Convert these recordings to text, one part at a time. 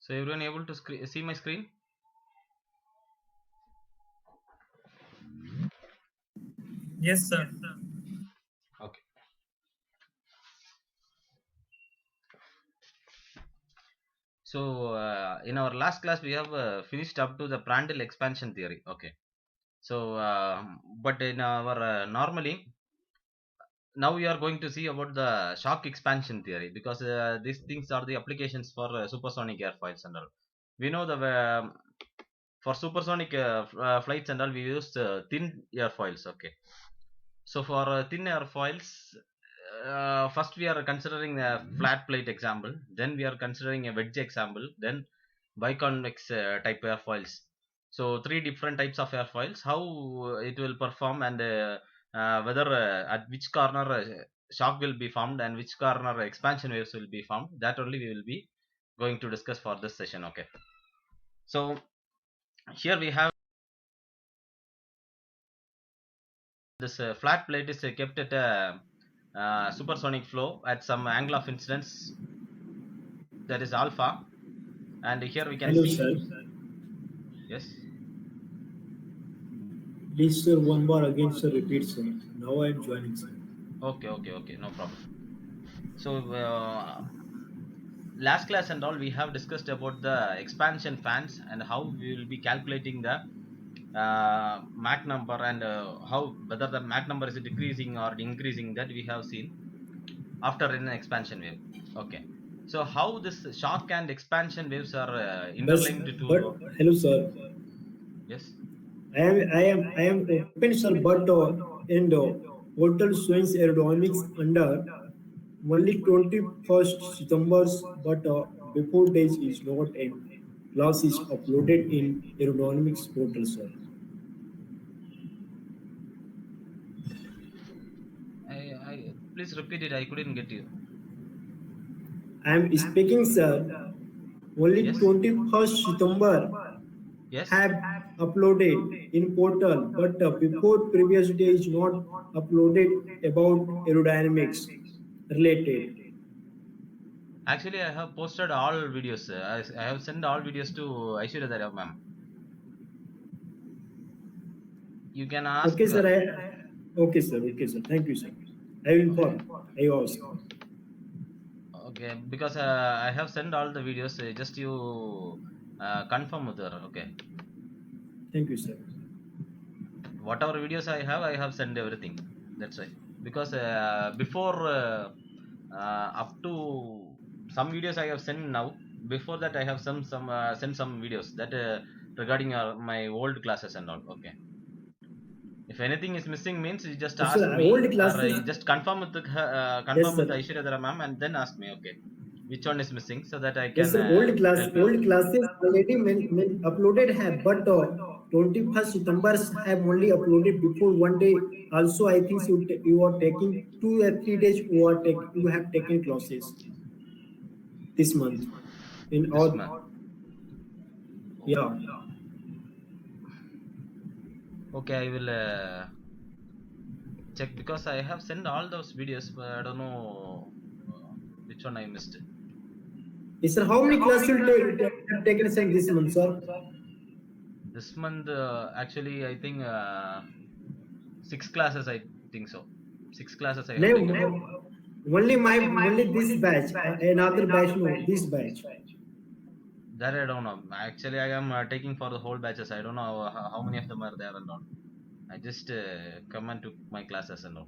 So everyone able to see my screen? Yes, sir. Okay. So in our last class we have finished up to the Prandtl expansion theory. Okay. So but in our normally now we are going to see about the shock expansion theory, because these things are the applications for supersonic airfoils and all. We know the for supersonic flights and all we use thin airfoils. Okay. So for thin airfoils, first we are considering a flat plate example, then we are considering a wedge example, then biconvex type airfoils. So three different types of airfoils, how it will perform, and whether at which corner shock will be formed and which corner expansion waves will be formed. That only we will be going to discuss for this session. Okay. So here we have this flat plate is kept at a supersonic flow at some angle of incidence, that is alpha, and here we can Hello, see. sir. Yes. Please, sir, one more again, sir. Repeat, sir. Now I am joining, sir. Okay, no problem. So last class and all we have discussed about the expansion fans and how we will be calculating the Mach number, and how whether the Mach number is decreasing or increasing, that we have seen after an expansion wave. Okay. So how this shock and expansion waves are interlinked But to. hello, sir. Yes. I am open, sir. But in the portal showing aerodynamics under only 21st September, but before days is not a class is uploaded in aerodynamics portal, sir. I please repeat it. I couldn't get you. I am speaking, sir. Only Yes. 21st September Yes. have uploaded in portal, but before previous day is not uploaded about aerodynamics related. Actually, I have posted all videos. I have sent all videos to Aishwarya Dara ma'am. You can ask Okay, sir. her. Okay, sir. Okay, sir. Thank you, sir. I will Okay. inform. I ask. Okay, because I have sent all the videos. Just you confirm with her. Okay. Thank you, sir. Whatever videos I have sent everything. That's why. Because before up to some videos I have sent now. Before that I have some sent some videos that regarding my old classes and all. Okay. If anything is missing means you just Yes, ask sir. me, Old or classes. you just confirm with Yes, confirm with sir. Aishwarya Dara ma'am, and then ask me. Okay, which one is missing, so that I Yes, can sir. help you. Old classes already uploaded have, but 21st September have only uploaded before one day. Also, I think you are taking 2 or 3 days. You have taken classes this month in This all. month. Yeah. Okay, I will check, because I have sent all those videos, but I don't know which one I missed. Yes, sir. How many classes you have taken sir, this month, sir? This month, actually, I think 6 classes. I think so. 6 classes I have No, taken. only this batch. Another batch, no, this batch. That I don't know. Actually, I am taking for the whole batches. I don't know how many of them are there and all. I just come and took my classes and all,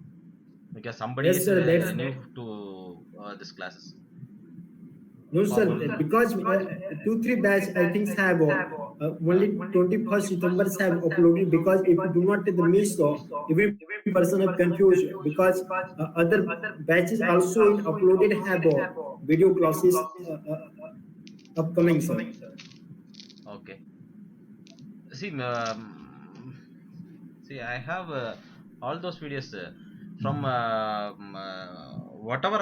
because somebody Yes, is sir. That's new to this classes. no, sir. Former. Because 2 3 batch I think have only 21st September have uploaded. Because if you do not take the miss, every person have confused because other batches also in uploaded have video classes upcoming, sir. Okay. See, see, I have all those videos from whatever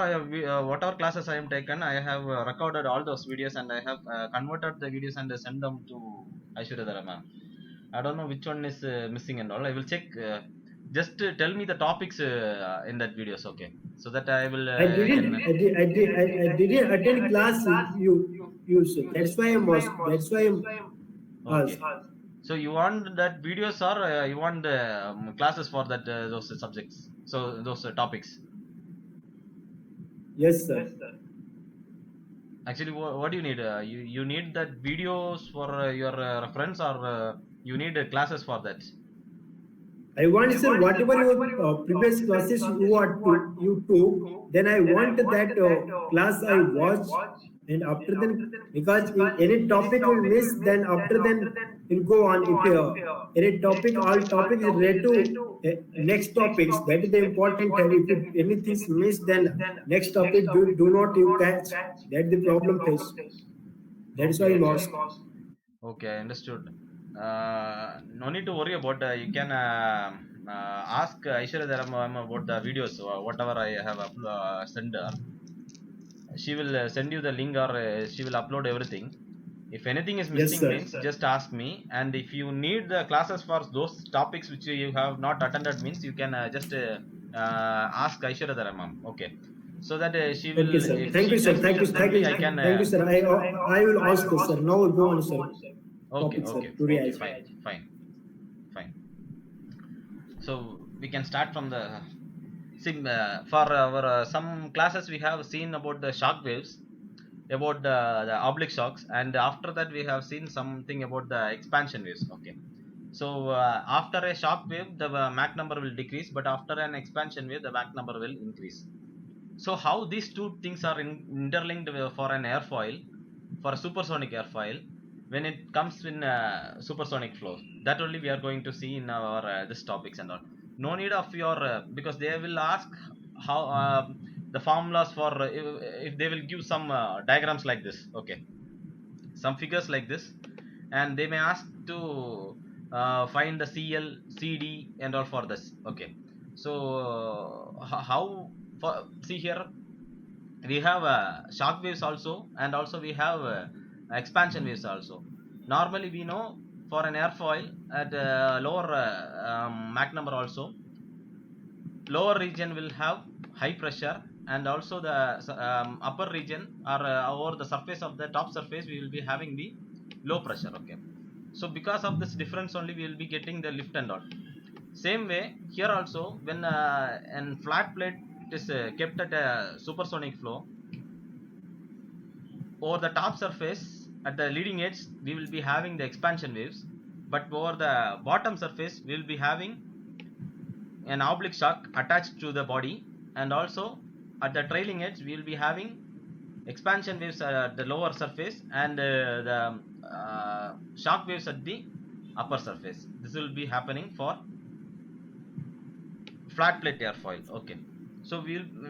whatever classes I have taken. I have recorded all those videos, and I have converted the videos and sent them to Aishwarya Dara ma'am. I don't know which one is missing and all. I will check. Just tell me the topics in that videos, okay? So that I will I I can. didn't I didn't attend class. use. That's why I'm asked. That's why I'm Okay. asked. So you want that videos or you want classes for that those subjects? So those topics. Yes, sir. Actually, what do you need? You need that videos for your reference or you need classes for that? I want, sir, whatever your previous classes you took, then I want that class I watch, and after then, because if any topic will miss, then after then will go on. If any topic, all topics is related to next topics, that is the important time. If anything is missed, then next topic do not you catch. That's the problem face. That's why Okay, I'm okay. asked. Okay, understood. No need to worry about. You can ask Aishwarya Dharam about the videos, whatever I have sent her. She will send you the link or she will upload everything. If anything is Yes, missing sir. means just ask me, and if you need the classes for those topics which you have not attended means you can just ask Aishwarya Dharam ma'am. Okay, so that she will, Okay, sir. if Thank she you, sir. tells me Thank you. then Thank only you. I can Thank you, sir. I will ask this, sir. Now we'll go on, sir. okay, Topic, sir. okay, Today, okay, I fine, fine, fine. So we can start from the for our some classes we have seen about the shock waves, about the oblique shocks, and after that we have seen something about the expansion waves. Okay, so after a shock wave the Mach number will decrease, but after an expansion wave the Mach number will increase. So how these two things are interlinked for an airfoil, for a supersonic airfoil, when it comes in supersonic flow, that only we are going to see in our this topics and all. No need of your because they will ask how the formulas for if they will give some diagrams like this. Okay, some figures like this, and they may ask to find the CL, CD, and all for this. Okay, so how for, see here we have shock waves also, and also we have expansion waves also. Normally we know for an airfoil at lower Mach number also, lower region will have high pressure, and also the upper region or over the surface of the top surface we will be having the low pressure. Okay, so because of this difference only we will be getting the lift and all. Same way here also, when an flat plate is kept at a supersonic flow, over the top surface at the leading edge we will be having the expansion waves, but over the bottom surface we will be having an oblique shock attached to the body, and also at the trailing edge we will be having expansion waves at the lower surface, and the shock waves at the upper surface. This will be happening for flat plate airfoil. Okay, so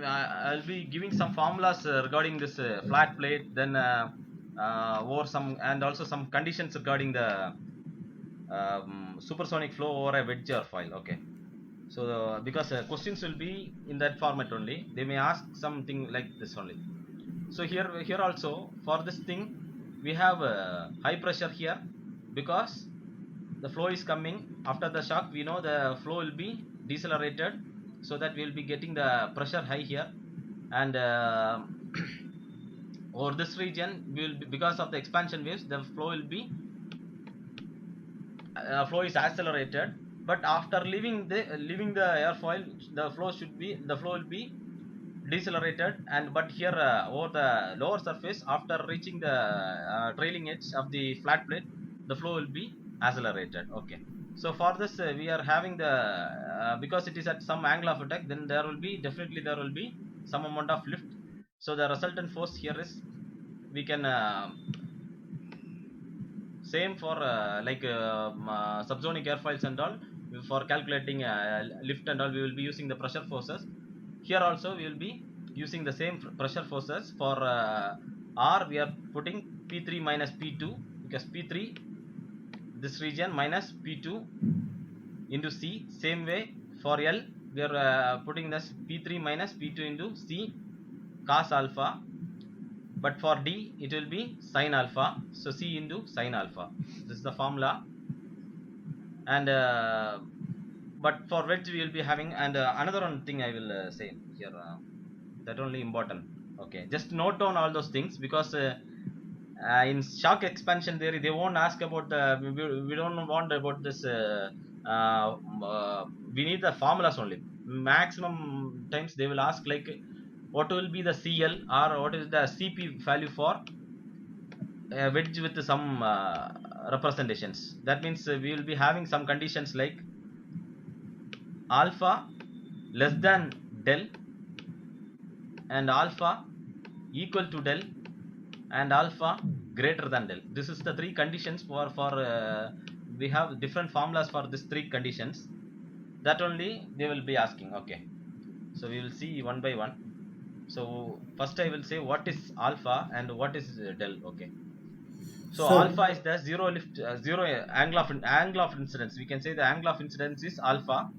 I'll be giving some formulas regarding this flat plate, then or some, and also some conditions regarding the supersonic flow over a wedge airfoil. Okay, so because questions will be in that format only, they may ask something like this only. So here also for this thing we have high pressure here, because the flow is coming after the shock. We know the flow will be decelerated, so that we will be getting the pressure high here, and over this region we will be, because of the expansion waves, the flow will be flow is accelerated, but after leaving the airfoil, the flow will be decelerated, and but here over the lower surface after reaching the trailing edge of the flat plate, the flow will be accelerated. Okay, so for this we are having the because it is at some angle of attack, then there will be definitely there will be some amount of lift. So the resultant force here is, we can same for like subsonic airfoils and all. For calculating lift and all, we will be using the pressure forces. Here also we will be using the same pressure forces. For R we are putting P3 minus P2, because P3 this region minus P2 into C. Same way for L we are putting this P3 minus P2 into C cos alpha, but for D it will be sin alpha, so C into sin alpha. This is the formula. And but for wedge we will be having, and another one thing I will say here, that only important. Okay, just note down all those things, because in shock expansion theory they won't ask about the we don't want about this uh, uh, we need the formulas only. Maximum times they will ask like what will be the CL or what is the CP value for a wedge with some representations. That means we will be having some conditions like alpha less than del and alpha equal to del and alpha greater than del. This is the three conditions for we have different formulas for these three conditions. That only they will be asking. Okay, so we will see one by one. So first I will say what is alpha and what is del. Okay, so Sir, alpha is the zero angle of incidence. We can say the angle of incidence is alpha,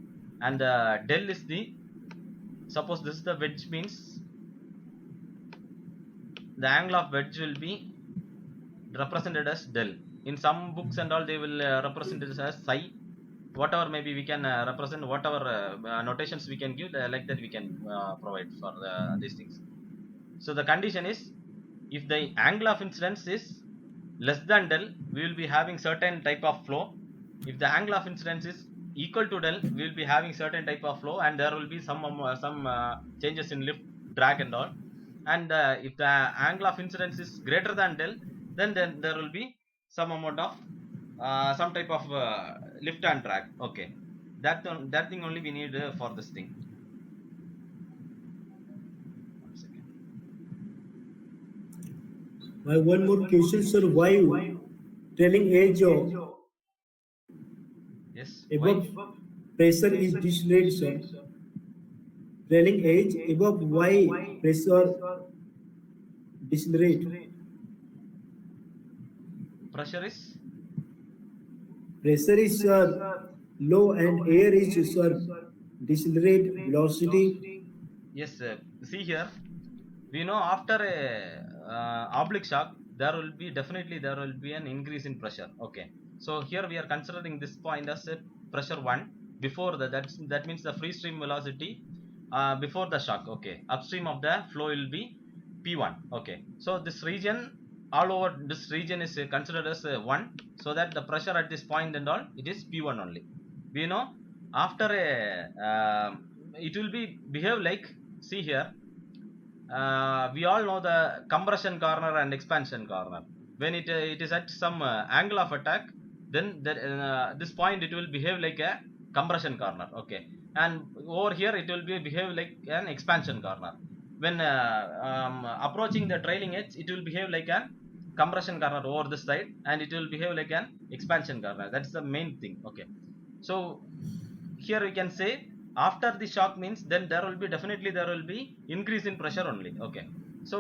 and del is the, suppose this is the wedge, means the angle of wedge will be represented as del. In some books and all they will represent it as psi. Whatever maybe we can represent whatever notations we can give, like that we can provide for these things. So the condition is if the angle of incidence is less than del, we will be having certain type of flow. If the angle of incidence is equal to del, we will be having certain type of flow, and there will be some changes in lift, drag and all. And if the angle of incidence is greater than del, then there will be some amount of some type of lift and drag. Okay, that thing only we need for this thing. One second. my one more question, sir. Why trailing edge Yes, above pressure is decelerated, sir? Trailing edge above why pressure decelerate? pressure is Pressure is, sir, low and air is, sir, decelerate velocity. yes. See here, we know after a oblique shock there will be definitely there will be an increase in pressure. Okay, so here we are considering this point as a pressure 1 before that means the free stream velocity before the shock. Okay, upstream of the flow will be p1. Okay, so this region, all over this region is considered as 1, so that the pressure at this point and all it is p1 only. We know after a it will be behave like, see here, we all know the compression corner and expansion corner. When it is at some angle of attack, then this point it will behave like a compression corner. Okay, and over here it will be behave like an expansion corner. When approaching the trailing edge, it will behave like an compression corner over this side, and it will behave like an expansion corner. That's the main thing. Okay, so here we can say after the shock means then there will be definitely there will be increase in pressure only. Okay, so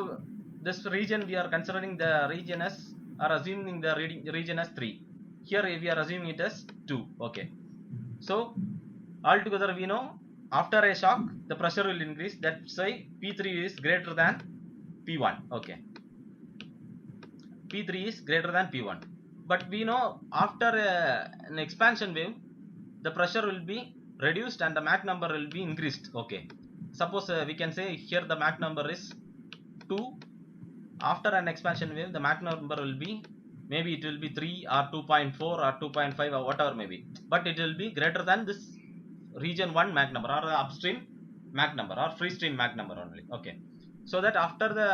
this region we are considering the region as, or assuming the region as 3. Here we are assuming it as 2. Okay, so altogether we know after a shock the pressure will increase. That's why p3 is greater than p1. Okay, p3 is greater than p1. But we know after an expansion wave the pressure will be reduced and the Mach number will be increased. Okay, suppose we can say here the Mach number is 2. After an expansion wave the Mach number will be, maybe it will be 3 or 2.4 or 2.5 or whatever maybe, but it will be greater than this region 1 Mach number or upstream Mach number or free stream Mach number only. Okay, so that after the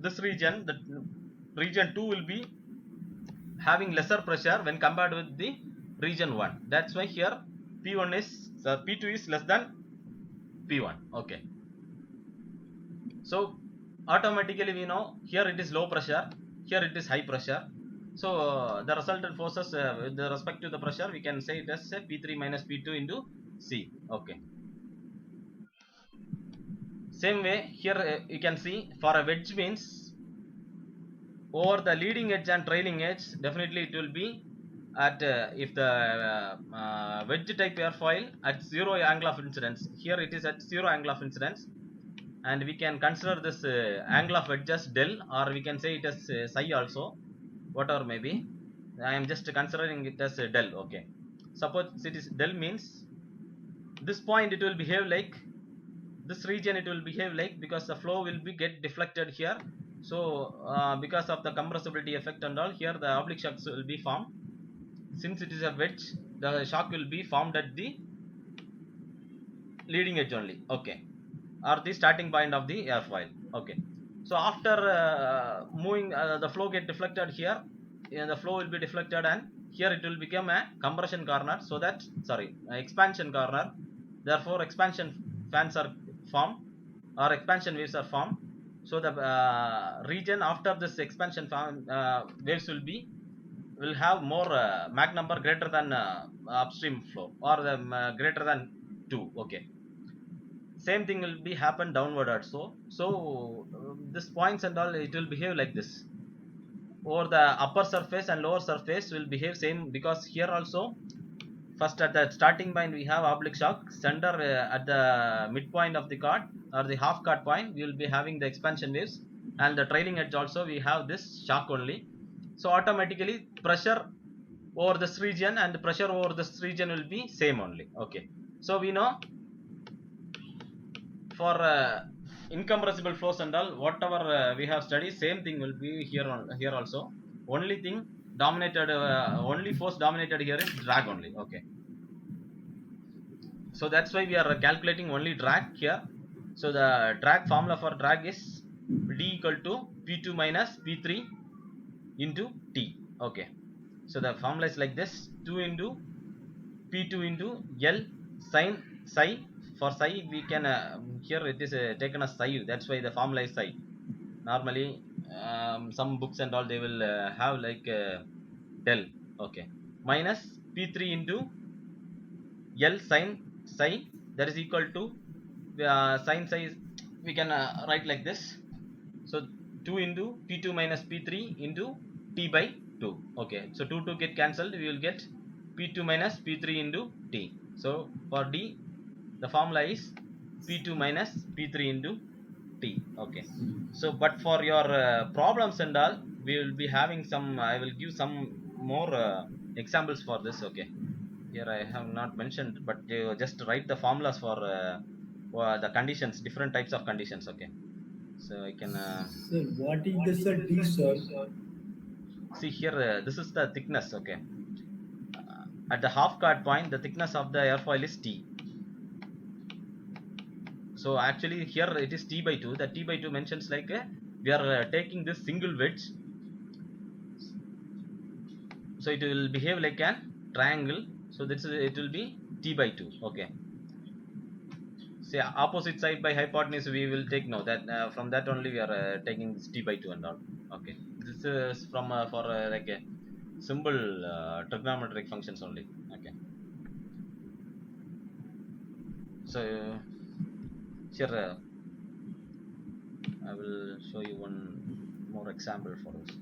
this region, the region 2 will be having lesser pressure when compared with the region 1. That's why here p1 is p2 is less than p1. Okay, so automatically we know here it is low pressure, here it is high pressure. So the resultant forces with respect to the pressure we can say it as p3 minus p2 into c. Okay, same way here you can see for a wedge means over the leading edge and trailing edge definitely it will be at if the wedge type airfoil at 0 angle of incidence, here it is at 0 angle of incidence, and we can consider this angle of wedge as del, or we can say it as psi also, whatever maybe. I am just considering it as del. Okay, suppose it is del means this point it will behave like this region, it will behave like, because the flow will be get deflected here, So because of the compressibility effect and all, here the oblique shocks will be formed. Since it is a wedge, the shock will be formed at the leading edge only, okay, or the starting point of the airfoil, okay. So after moving, the flow get deflected here, the flow will be deflected, and here it will become a compression corner, so that, sorry, expansion corner. Therefore expansion fans are formed, or expansion waves are formed. So the region after this expansion waves will have more Mach number greater than upstream flow, or the greater than 2, okay. Same thing will be happen downward also. So this points and all, it will behave like this. Over the upper surface and lower surface will behave same, because here also, first at the starting point we have oblique shock center, at the midpoint of the chord, or the half chord point, we will be having the expansion waves, and the trailing edge also we have this shock only. So automatically pressure over this region and pressure over this region will be same only, okay. So we know for incompressible flows and all, whatever we have studied, same thing will be here also. Only thing dominated, only force dominated here is drag only, okay. So that's why we are calculating only drag here. So the drag formula for drag is d equal to p2 minus p3 into t, okay. So the formula is like this: 2 into p2 into l sin psi. For psi we can, here it is taken as psi, that's why the formula is psi. Normally some books and all, they will have like del, okay, minus p3 into l sin psi, that is equal to sin psi we can write like this. So 2 into p2 minus p3 into t by 2, okay. So 2 get cancelled, we will get p2 minus p3 into t. So for d, the formula is p2 minus p3 into t, okay. So but for your problems and all, we will be having some, I will give some more examples for this, okay. Here I have not mentioned, but you just write the formulas for the conditions, different types of conditions, okay. So I can Sir, what is the sir D, sir? see here, this is the thickness, okay. At the half chord point, the thickness of the airfoil is t. So actually here it is t by 2. The t by 2 mentions like we are taking this single wedge, so it will behave like an triangle. So this is, it will be t by 2, okay. Say opposite side by hypotenuse, we will take now that from that only we are taking this t by 2 and all, okay. This is from for like a simple trigonometric functions only, okay. So here I will show you one more example for this.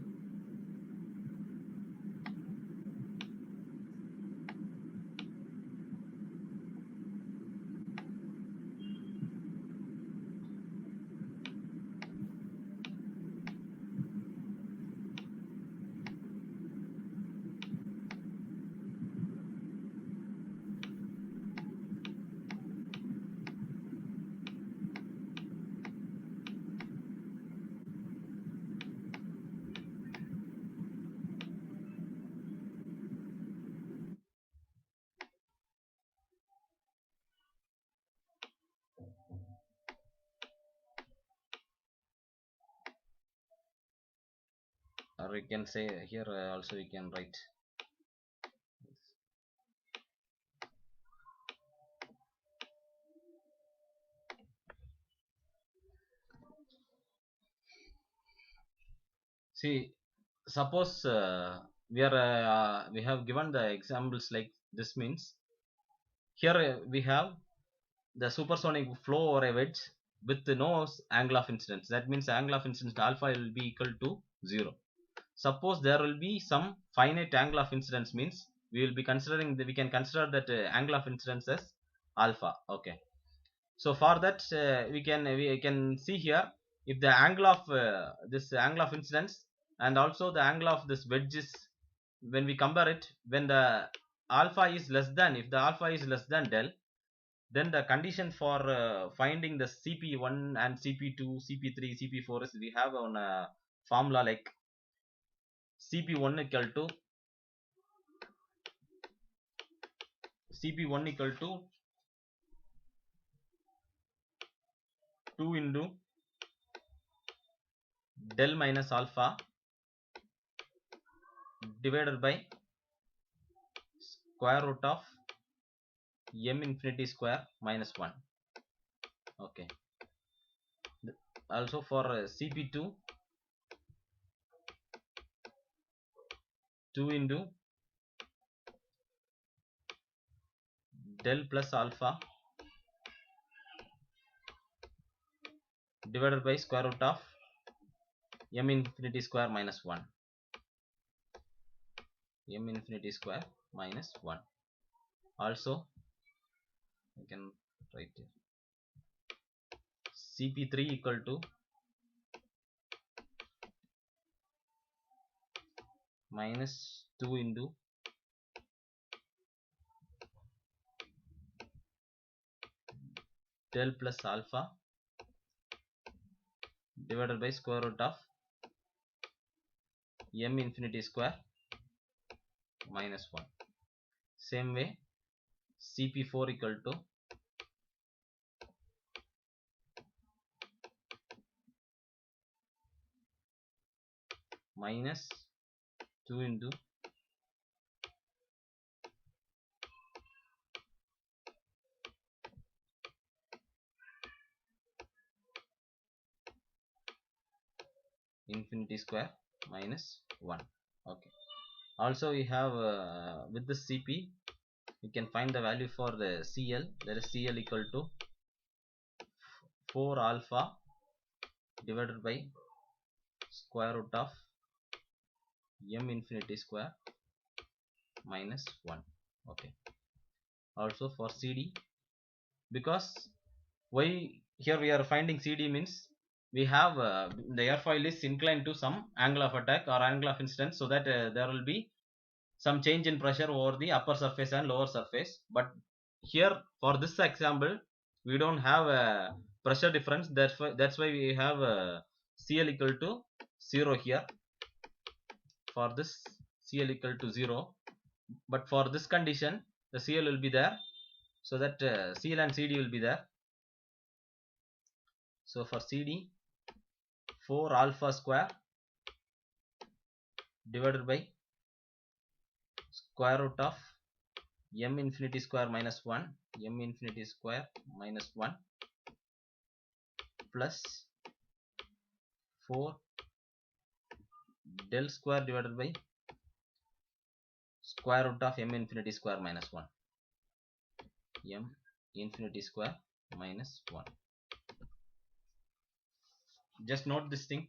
Or we can say here also we can write. See, suppose we have given the examples like this, means here we have the supersonic flow over a wedge with no angle of incidence. That means angle of incidence alpha will be equal to 0. Suppose there will be some finite angle of incidence, means we will be considering we can consider that angle of incidence as alpha, okay. So for that we can see here, if the angle of this angle of incidence and also the angle of this wedge is, when we compare it, when the alpha is less than, if the alpha is less than del, Then the condition for finding the CP1 and CP2, CP3, CP4 is we have on a formula like CP1 equal to 2 into del minus alpha divided by square root of m infinity square minus 1. Okay. Also for CP2, 2 into del plus alpha divided by square root of m infinity square minus 1. M infinity square minus 1. Also, I can write here CP3 equal to minus 2 into del plus alpha divided by square root of m infinity square minus 1. Same way, CP4 equal to minus 2 into infinity square minus 1. Okay. Also we have with the CP we can find the value for the CL. There is CL equal to 4 alpha divided by square root of m infinity square minus 1. Okay. Also for CD, because why here we are finding CD means we have the airfoil is inclined to some angle of attack or angle of incidence, so that there will be some change in pressure over the upper surface and lower surface. But here for this example we don't have a pressure difference, that's why we have CL equal to 0 here. For this CL equal to 0, but for this condition the CL will be there, so that CL and CD will be there. So for CD, 4 alpha square divided by square root of m infinity square minus 1, m infinity square minus 1 plus 4 del square divided by square root of m infinity square minus 1, m infinity square minus 1. Just note this thing.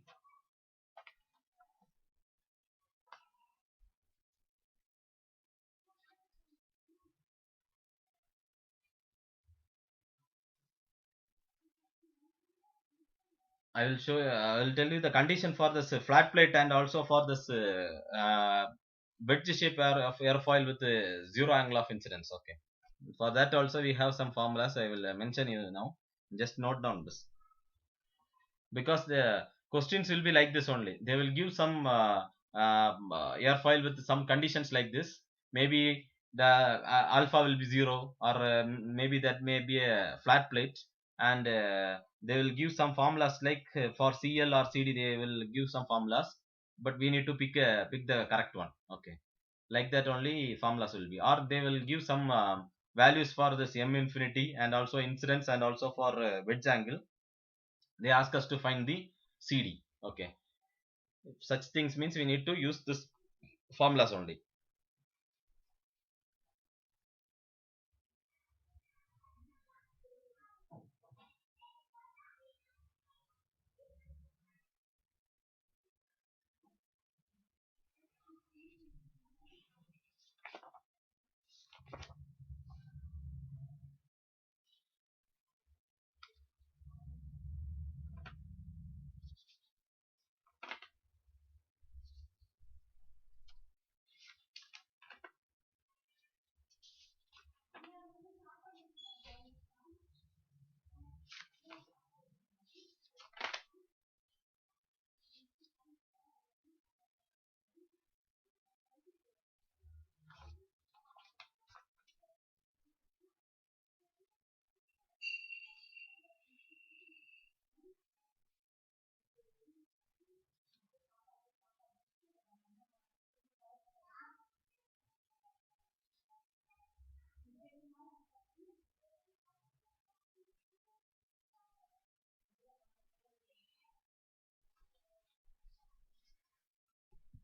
I will show you, I will tell you the condition for this flat plate and also for this wedge shape airfoil with zero angle of incidence. Okay. For that also we have some formulas. I will mention you now. Just note down this, because the questions will be like this only. They will give some airfoil with some conditions like this. Maybe the alpha will be 0, or maybe that may be a flat plate, and they will give some formulas like for CL or CD they will give some formulas, but we need to pick the correct one. Okay, like that only formulas will be, or they will give some values for this m infinity and also incidence and also for wedge angle. They ask us to find the CD. Okay, if such things means we need to use this formulas only.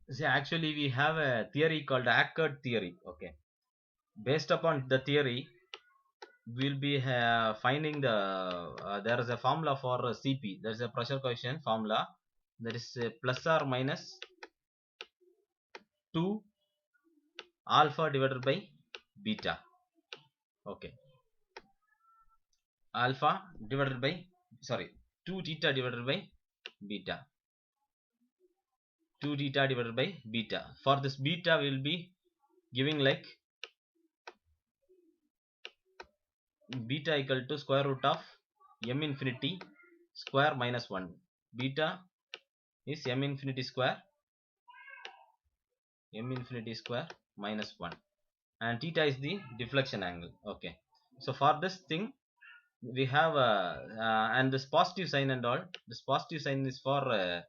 See, actually, we have a theory called Ackert theory. Okay, based upon the theory, we'll be finding the there is a formula for CP. There is a pressure coefficient formula. That is plus or minus 2 alpha divided by beta. Okay, alpha divided by, sorry, 2 theta divided by beta. 2 theta divided by beta. For this beta, we will be giving like beta equal to square root of m infinity square minus 1. Beta is m infinity square minus 1, and theta is the deflection angle. Okay, so for this thing we have and this positive sign and all, this positive sign is for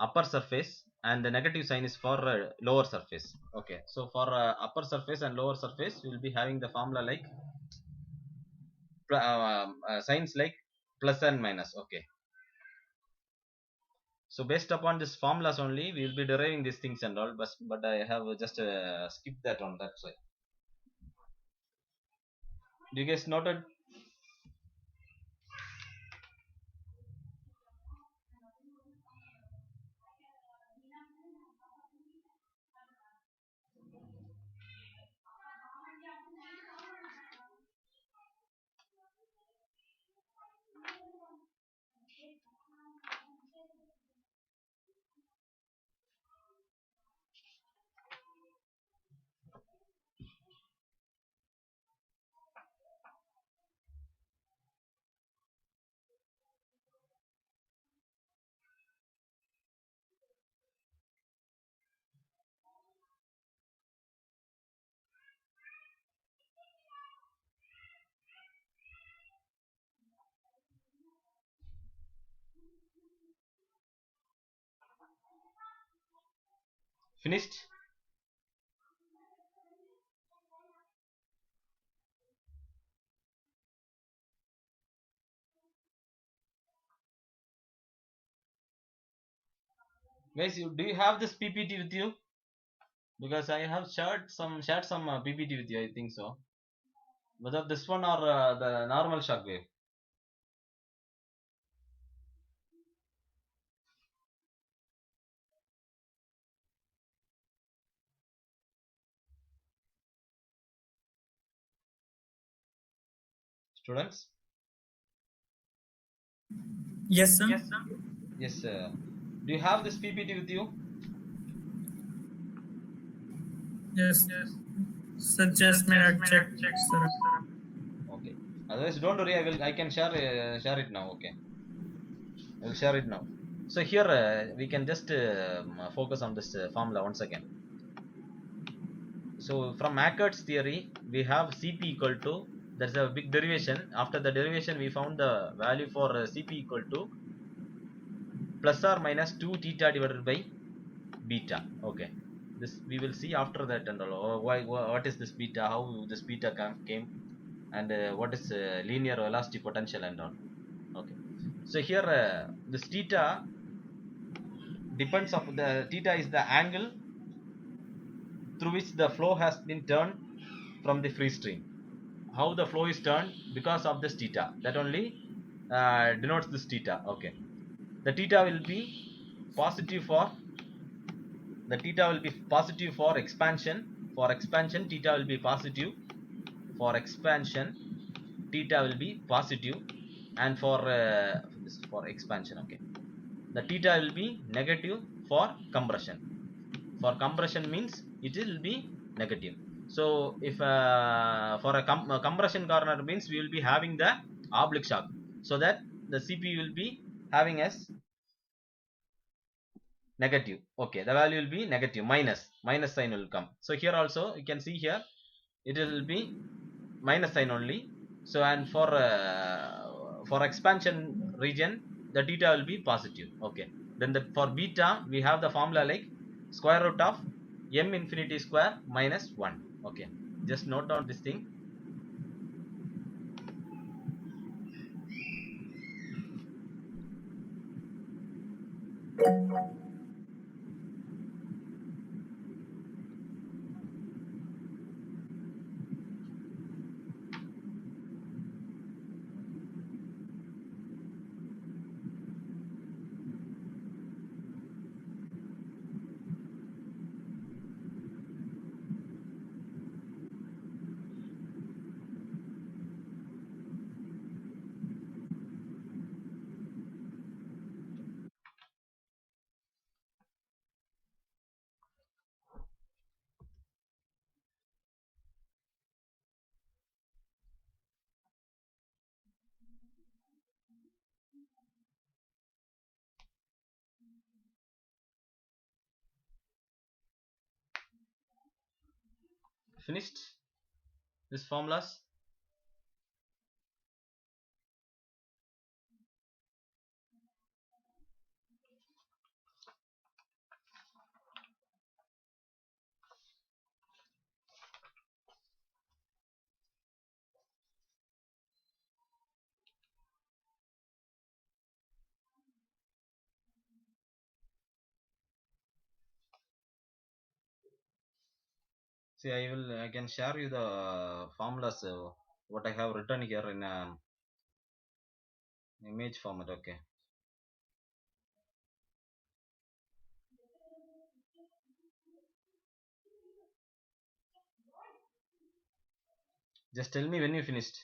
upper surface and the negative sign is for lower surface. Okay, so for upper surface and lower surface we will be having the formula like signs like plus and minus. Okay, so based upon this formulas only we will be deriving these things and all, but I have just skipped that on that side. Do you guys noted? Finished? Guys, do you have this PPT with you? Because I have shared some PPT with you, I think so. Whether this one or the normal shock wave. Students? Yes, sir. Yes. Do you have this PPT with you? Yes. Sir, just minute check, sir. Okay. Otherwise, don't worry. I can share it now. Okay. I will share it now. So here we can just focus on this formula once again. So from Ackert's theory, we have Cp equal to, there's a big derivation. After the derivation, we found the value for Cp equal to plus or minus 2 theta divided by beta. Okay, this we will see after that and all. What is this beta? How this beta came, and what is linear velocity potential and all. Okay, so here this theta depends of the theta is the angle through which the flow has been turned from the free stream. How the flow is turned because of this theta, that only denotes this theta. Okay, the theta will be positive for expansion. For expansion, theta will be positive. For expansion, theta will be positive, and for expansion, okay, the theta will be negative for compression. For compression means it will be negative. So if for a compression corner means we will be having the oblique shock, so that the Cp will be having as negative. Okay, the value will be negative, minus sign will come. So here also you can see here it will be minus sign only. So and for expansion region the theta will be positive. Okay, then for beta we have the formula like square root of m infinity square minus 1. Okay, just note down this thing. finished this formulas? See, I can share you the formulas what I have written here in image format. Okay. Just tell me when you finished.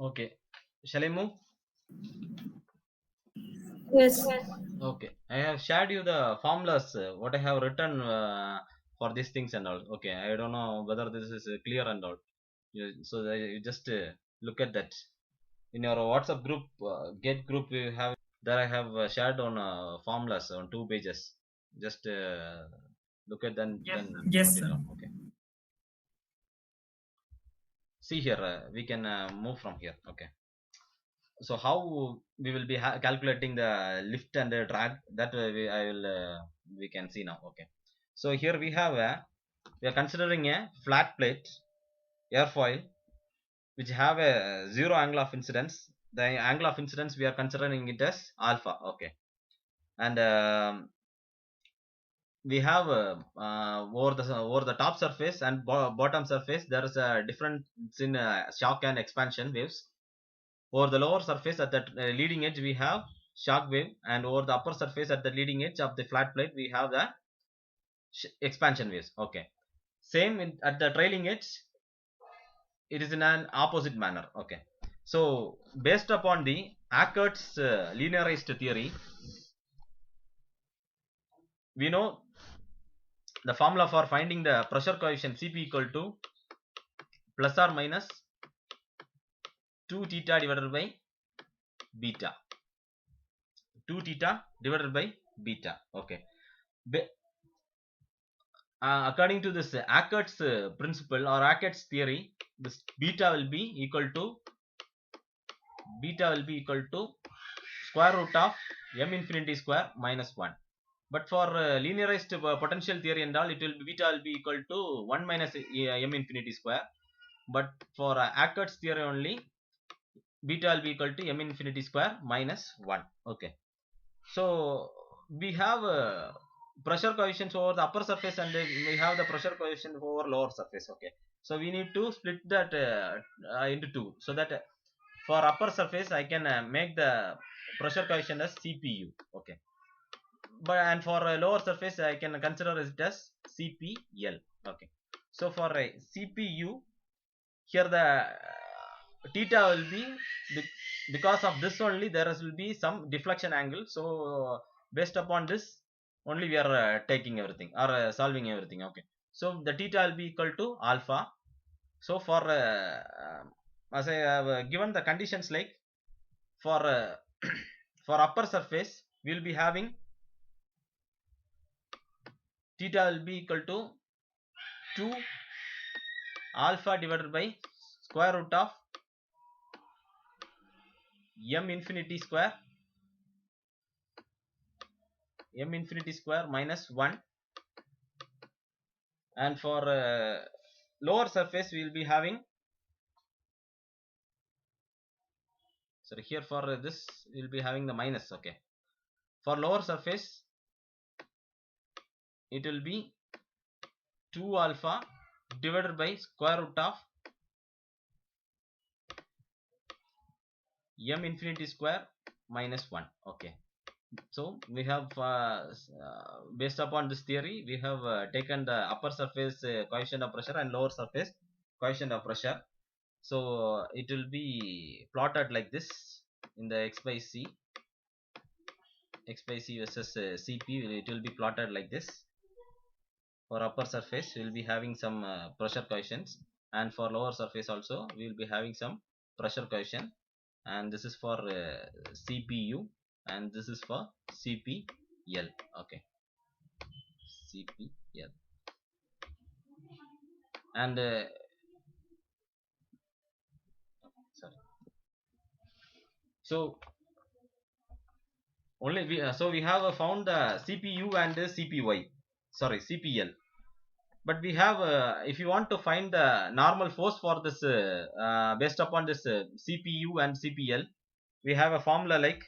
Okay. Shall I move? Yes. Okay. I have shared you the formulas what I have written for these things and all. Okay. I don't know whether this is clear and all. So you just look at that in your WhatsApp group, get group. You have there. I have shared on formulas on 2 pages. Just look at them. Then Yes, note it sir. down. Okay. See here. We can move from here. Okay. So how we will be calculating the lift and the drag, that I will we can see now. Okay, so here we are considering a flat plate airfoil which have a zero angle of incidence. The angle of incidence we are considering it as alpha. Okay, and we have over the top surface and bottom surface there is a difference in shock and expansion waves. Over the lower surface at the leading edge we have shock wave, and over the upper surface at the leading edge of the flat plate we have the expansion waves. Okay, same at the trailing edge it is in an opposite manner. Okay, so based upon the Ackert's linearized theory, we know the formula for finding the pressure coefficient Cp equal to plus or minus 2 theta divided by beta. 2 theta divided by beta. Okay, according to this Ackert's principle or Ackert's theory, this beta will be equal to square root of m infinity square minus 1. But for linearized potential theory and all, it will be beta will be equal to 1 minus m infinity square. But for Ackert's theory only, beta will be equal to m infinity square minus 1. Okay, so we have pressure coefficients over the upper surface and we have the pressure coefficient over lower surface. Okay, so we need to split that into two, so that for upper surface I can make the pressure coefficient as Cpu. Okay, but and for lower surface I can consider it as Cpl. Okay, so for Cpu, here the theta will be because of this only there will be some deflection angle. So based upon this only we are taking everything or solving everything. Okay, so the theta will be equal to alpha. So for as I have given the conditions like for for upper surface we will be having theta will be equal to 2 alpha divided by square root of m infinity square minus 1, and for lower surface we will be having, sorry, here for this we will be having the minus. Okay, for lower surface it will be 2 alpha divided by square root of m infinity square minus 1. Okay, so we have based upon this theory we have taken the upper surface coefficient of pressure and lower surface coefficient of pressure. So it will be plotted like this in the x by c versus cp. It will be plotted like this. For upper surface we will be having some pressure coefficients, and for lower surface also we will be having some pressure coefficient, and this is for cpu and this is for cpl. Okay, cpl, and sorry, so only we so we have found the cpu and cpy, sorry, cpl. But we have if you want to find the normal force for this based upon this cpu and cpl, we have a formula like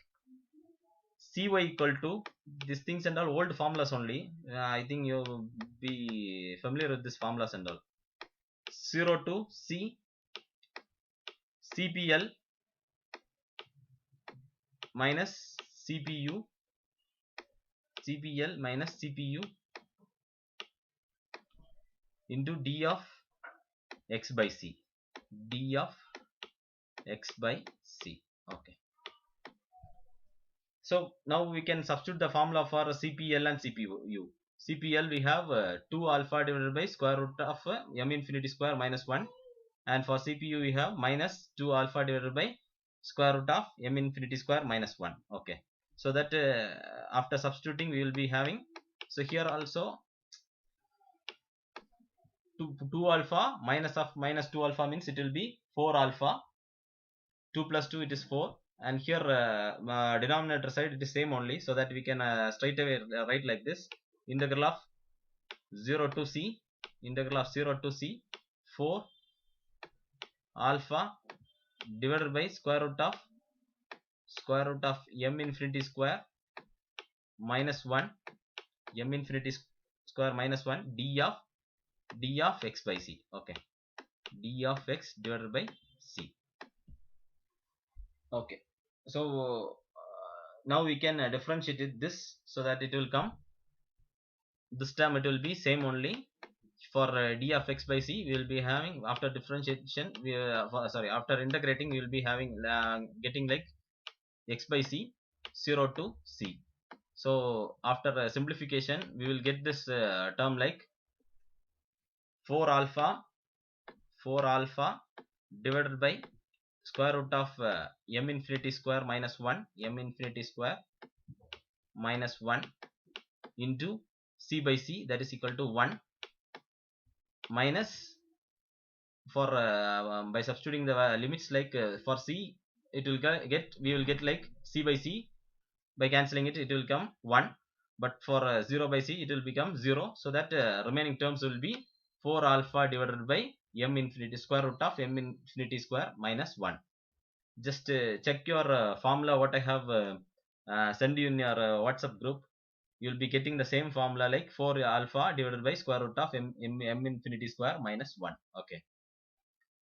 cy equal to these things and all old formulas only. I think you will be familiar with this formulas and all. 0 to c cpl minus cpu, cpl minus cpu into d of x by c, d of x by c. Okay, so now we can substitute the formula for cpl and cpu. cpl we have 2 alpha divided by square root of m infinity square minus 1, and for cpu we have minus 2 alpha divided by square root of m infinity square minus 1. Okay, so that after substituting we will be having, so here also 2 alpha minus of minus 2 alpha means it will be 4 alpha, 2 plus 2 it is 4, and here denominator side it is same only, so that we can straight away write like this: integral of 0 to c, integral of 0 to c 4 alpha divided by square root of m infinity square minus 1, m infinity square minus 1 d of x by c. Okay, d of x divided by c. Okay, so now we can differentiate it this, so that it will come, this term it will be same only. For d of x by c we will be having, after differentiation we after integrating we will be having getting like x by c 0 to c. So after simplification we will get this term like 4 alpha divided by square root of m infinity square minus 1, m infinity square minus 1 into c by c, that is equal to 1, minus, for by substituting the limits, like for c it will get, we will get like c by c, by cancelling it will come 1, but for 0 by c it will become 0, so that remaining terms will be 4 alpha divided by m infinity square root of m infinity square minus 1. Just check your formula what I have send you in your WhatsApp group. You will be getting the same formula like 4 alpha divided by square root of m infinity square minus 1. Okay,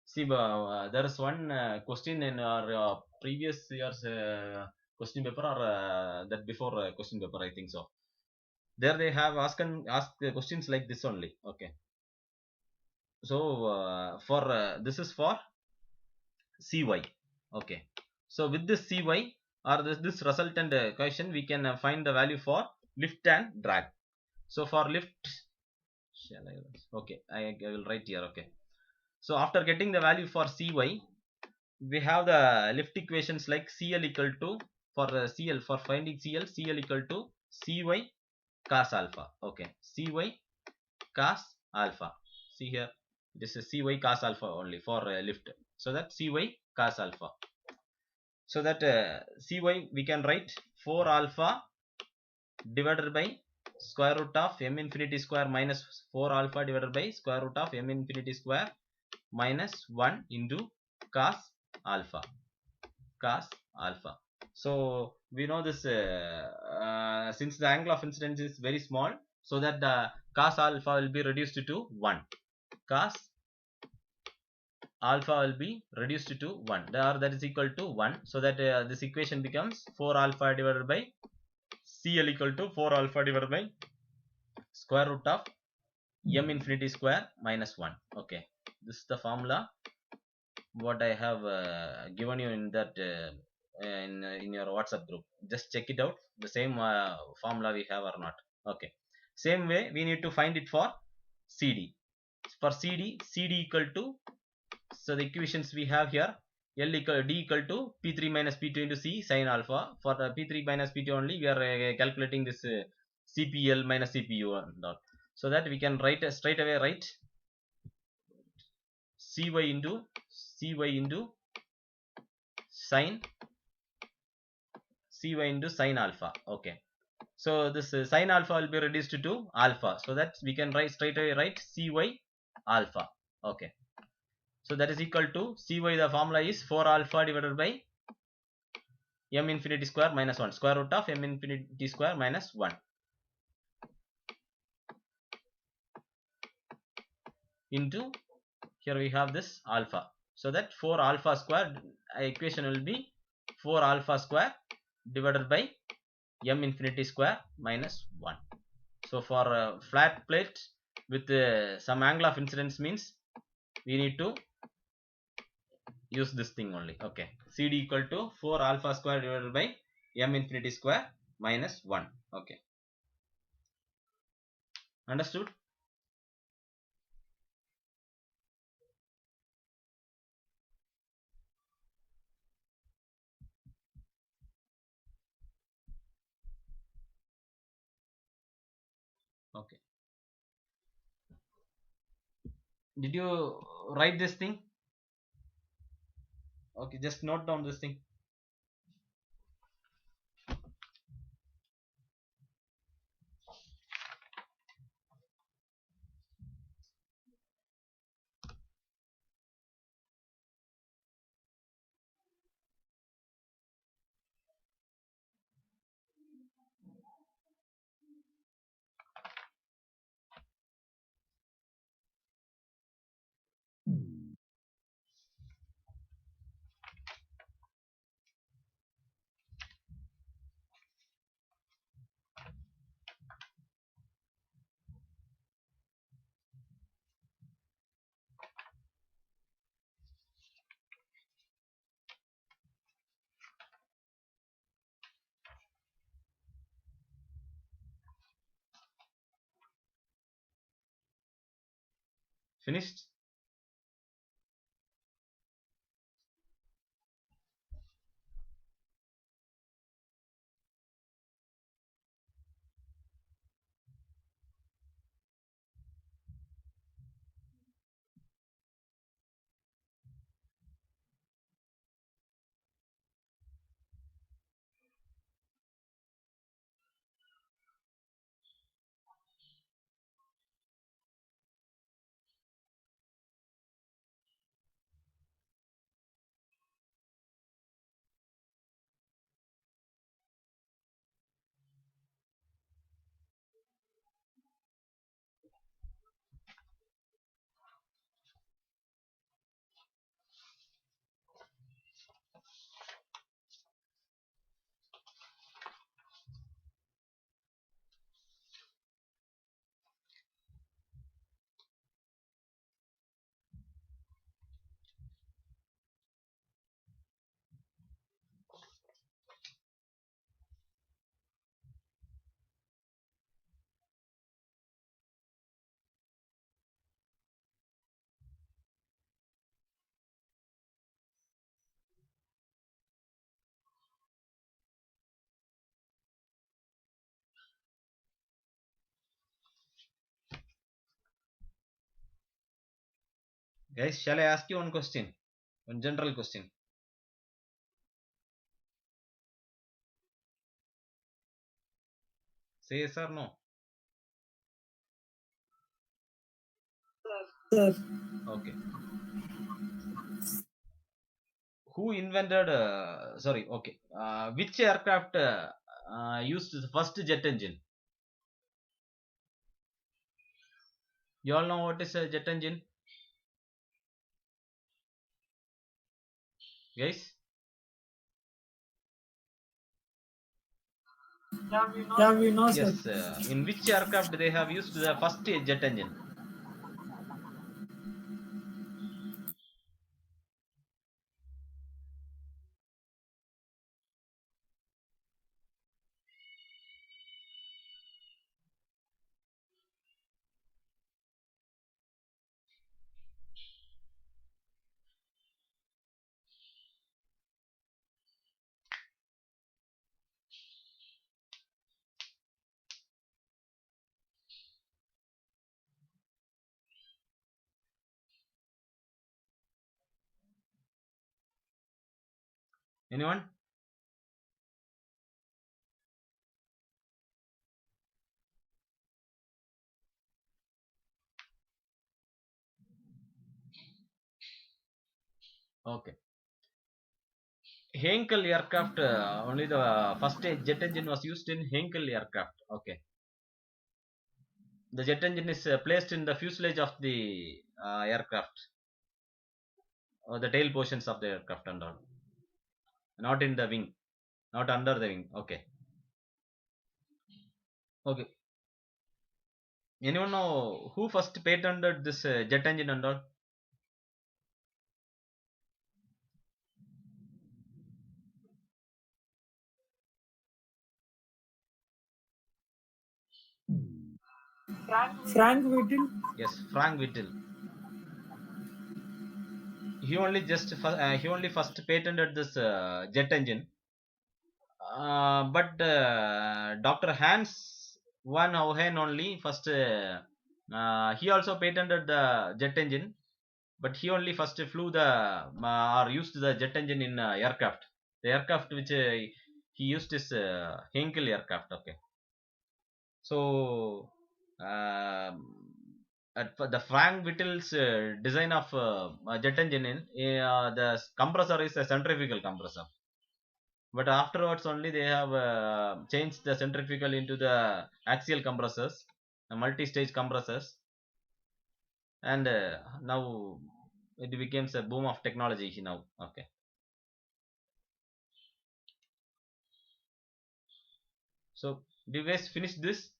see there is one question in our previous year's question paper, or that before question paper, I think so. There they have asked questions like this only. Okay, so for this is for cy. Okay, so with this cy or this resultant coefficient we can find the value for lift and drag. So for lift, okay, I will write here. Okay, so after getting the value for cy, we have the lift equations like CL equal to, for CL, for finding CL equal to CY cos alpha. Okay, CY cos alpha. See here, this is CY cos alpha only for lift. So that CY cos alpha. So that CY we can write 4 alpha divided by square root of m infinity square minus 4 alpha divided by square root of m infinity square minus 1 into cos alpha. Cos alpha. So we know this since the angle of incidence is very small, so that the cos alpha will be reduced to 1. Cos alpha will be reduced to 1, or that is equal to 1, so that this equation becomes 4 alpha divided by CL equal to 4 alpha divided by square root of m infinity square minus 1. Okay, this is the formula what I have given you in that in your WhatsApp group. Just check it out, the same formula we have or not. Okay, same way we need to find it for CD. For CD equal to, so the equations we have here, L equal D equal to P3 minus P2 into C sin alpha. For the P3 minus P2 only we are calculating this CPL minus CPU and all, so that we can write straight away write CY into sin alpha. Okay, so this sin alpha will be reduced to alpha, so that we can write straight away write CY alpha. Okay, so that is equal to CY, the formula is 4 alpha divided by m infinity square minus 1, square root of m infinity square minus 1 into, here we have this alpha, so that 4 alpha square equation will be 4 alpha square divided by m infinity square minus 1. So for flat plate with some angle of incidence means we need to use this thing only. Okay, CD equal to 4 alpha square divided by m infinity square minus 1. Okay, understood? Okay, did you write this thing? Okay, just note down this thing. Finished? Guys, shall I ask you one question? One general question. Say yes or no. Sir. Okay. Who invented? Sorry. Okay. Which aircraft used the first jet engine? You all know what is a jet engine, guys? Yeah, we know, sir. Yes. In which aircraft they have used the first jet engine? Anyone? Okay. Henkel aircraft. Only the first jet engine was used in Henkel aircraft. Okay. The jet engine is placed in the fuselage of the aircraft, or the tail portions of the aircraft and all, not in the wing, not under the wing. Okay. Okay. Anyone know who first patented this jet engine and all? Frank Whittle. Yes, Frank Whittle. He only first patented this jet engine. But Dr. Hans van Hohen only first. He also patented the jet engine, but he only first flew the or used the jet engine in aircraft. The aircraft which he used is Henkel aircraft. Okay. So the Frank Whittle's design of jet engine the compressor is a centrifugal compressor. But afterwards only they have changed the centrifugal into the axial compressors, the multi-stage compressors, and now it becomes a boom of technology now. Okay. So do you guys finish this?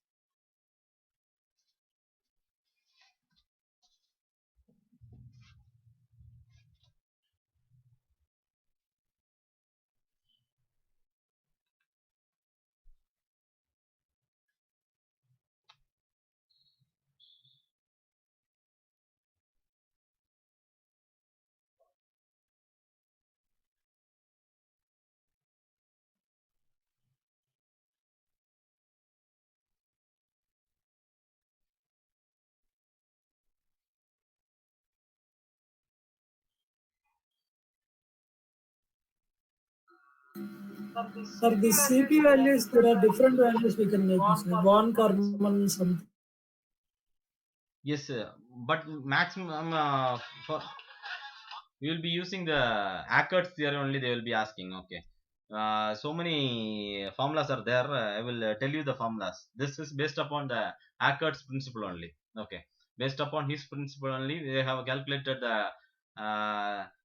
Sir, the CP values, there are different values we can make. Sir. Von Karman something. Yes, but maximum for we will be using the Ackert's theory only. They will be asking. Okay. So many formulas are there. I will tell you the formulas. This is based upon the Ackert's principle only. Okay. Based upon his principle only, they have calculated the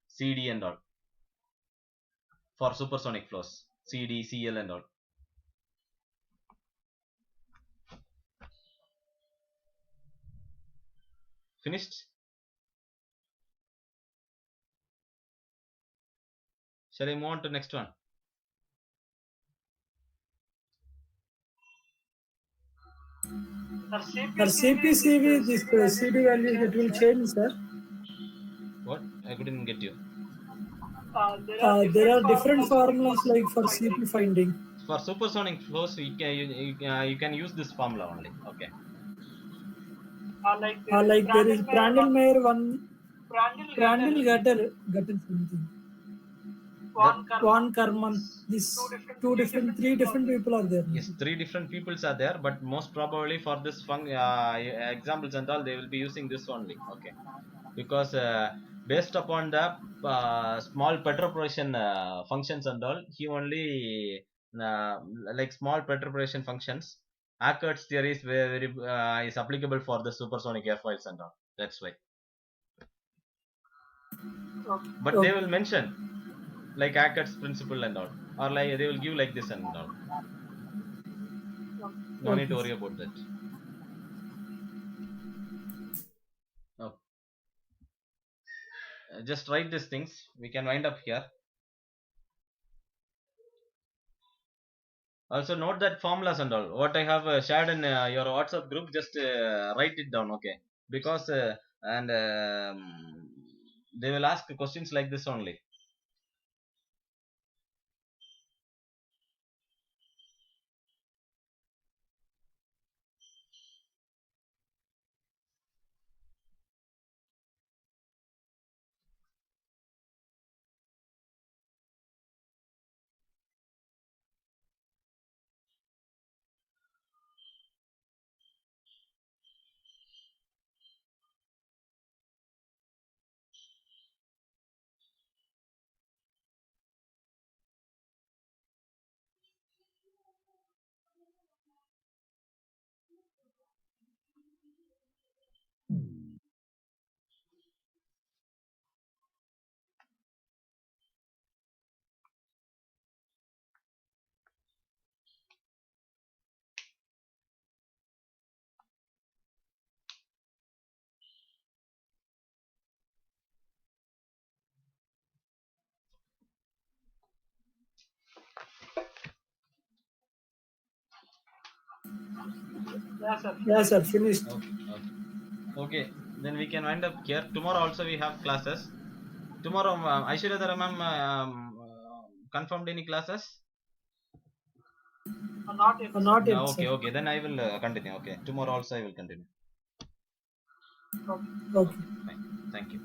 CD and all for supersonic flows. CD, CL and all. Finished? Shall I move on to next one? For CPCV, this CD values that will change, sir. What? I couldn't get you. There are different formulas like for CP finding. For supersonic flows, you can use this formula only. Okay. Like there is Prandtl-Meyer one Prandtl Gutter something. Von Karman. These three different people are there. Yes, 3 different peoples are there, but most probably for this examples and all, they will be using this only. Okay, because based upon the small perturbation functions and all, he only like small perturbation functions. Ackert's theory is very is applicable for the supersonic airfoils and all. That's why. But they will mention like Ackert's principle and all, or like they will give like this and all. No need to worry about that. Oh, just write these things. We can wind up here. Also note that formulas and all. What I have shared in your WhatsApp group, just write it down, okay? Because and they will ask questions like this only. Yeah, sir. Finished. Okay. Then we can wind up here. Tomorrow also we have classes. Tomorrow, Aishwarya ma'am confirmed any classes? Not yet. No, okay, Sir. okay. Then I will continue. Okay. Tomorrow also I will continue. Okay. Fine. Thank you.